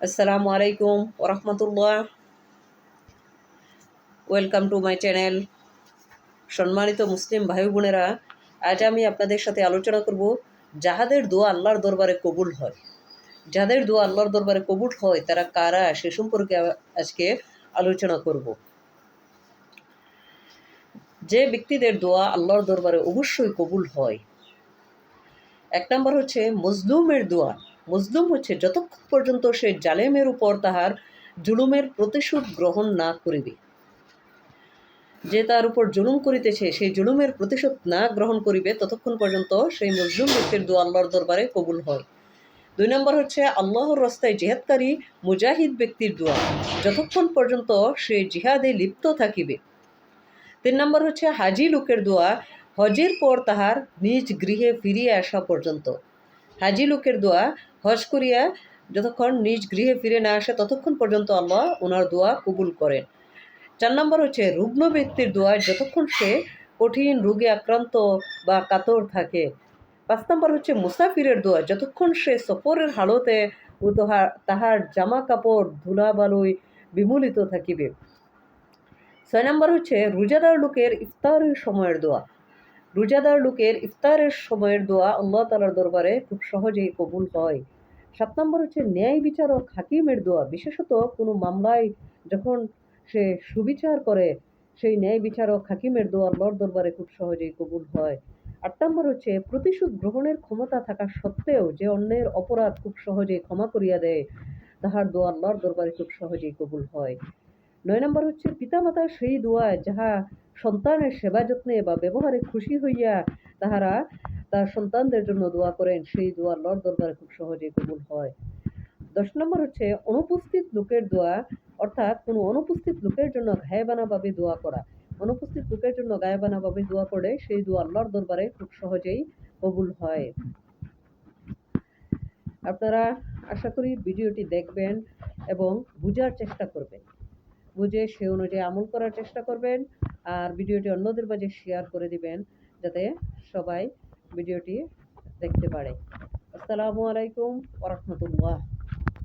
আসসালামু আলাইকুম ওরহমতুল্লাহ। Welcome to my channel. সম্মানিত মুসলিম ভাই বোনেরা, আজ আমি আপনাদের সাথে আলোচনা করব যাহাদের দোয়া আল্লাহর দরবারে কবুল হয়। যাদের দোয়া আল্লাহর দরবারে কবুল হয় তারা কারা, সে সম্পর্কে আজকে আলোচনা করব। যে ব্যক্তিদের দোয়া আল্লাহর দরবারে অবশ্যই কবুল হয়, এক নম্বর হচ্ছে মজলুমের দোয়া। মজলুম হচ্ছে যতক্ষণ পর্যন্ত সে জালেমের উপর তাহার জুলুমের প্রতিশোধ গ্রহণ না করিবে। যে তার উপর জুলুম করিতেছে সেই জুলুমের প্রতিশোধ না গ্রহণ করিবে ততক্ষণ পর্যন্ত সেই মজলুম ব্যক্তির দোয়া আল্লাহর দরবারে কবুল হয়। ২ নম্বর হচ্ছে আল্লাহর রাস্তায় জিহাদকারী মুজাহিদ ব্যক্তির দোয়া, যতক্ষণ পর্যন্ত সে জিহাদে লিপ্ত থাকিবে। ৩ নম্বর হচ্ছে হাজি লোকের দোয়া, হজের পর তাহার নিজ গৃহে ফিরিয়ে আসা পর্যন্ত। হাজি লোকের দোয়া হজ করিয়া যতক্ষণ নিজ গৃহে ফিরে না আসে ততক্ষণ পর্যন্ত আল্লাহ ওনার দোয়া কবুল করেন। ৪ নম্বর হচ্ছে রুগ্ন ব্যক্তির দোয়া, যতক্ষণ সে কঠিন রোগে আক্রান্ত বা কাতর থাকে। ৫ নম্বর হচ্ছে মুসাফিরের দোয়া, যতক্ষণ সে সফরের হালতে ও তাহার জামা কাপড় ধুলাবালুই বিমূলিত থাকিবে। ৬ নম্বর হচ্ছে রোজাদার লোকের ইফতারের সময়ের দোয়া। রোজাদার লোকের ইফতারের সময়ের দোয়া আল্লাহ তাআলার দরবারে খুব সহজেই কবুল হয়। ৭ নম্বর হচ্ছে ন্যায় বিচারক হাকিমের দোয়া, বিশেষত কোনো মামলায় যখন সে সুবিচার করে সেই ন্যায় বিচারক হাকিমের দোয়া আল্লাহর দরবারে খুব সহজেই কবুল হয়। ৮ নম্বর হচ্ছে প্রতিশোধ গ্রহণের ক্ষমতা থাকা সত্ত্বেও যে অন্যের অপরাধ খুব সহজেই ক্ষমা করিয়া দেয়, তাহার দোয়া আল্লাহর দরবারে খুব সহজেই কবুল হয়। ৯ নম্বর হচ্ছে পিতামাতার সেই দোয়া যাহা সন্তানের সেবা যত্নে বা ব্যবহারে খুশি হইয়া তাহারা তার সন্তানদের জন্য দোয়া করেন, সেই দোয়া আল্লাহর দরবারে খুব সহজেই কবুল হয়। ১০ নম্বর হচ্ছে অনুপস্থিত লোকের দোয়া, অর্থাৎ কোনো অনুপস্থিত লোকের জন্য গায়েবানাভাবে দোয়া করা। অনুপস্থিত লোকের জন্য গায়েবানাভাবে দোয়া করে সেই দোয়া আল্লাহর দরবারে খুব সহজেই কবুল হয়। আপনারা আশা করি ভিডিওটি দেখবেন এবং বুঝার চেষ্টা করবেন, বুঝে সে অনুযায়ী আমল করার চেষ্টা করবেন, আর ভিডিওটি অন্যদের মাঝে শেয়ার করে দিবেন যাতে সবাই ভিডিওটি দেখতে পারে। আসসালামু আলাইকুম ওয়া রাহমাতুল্লাহ।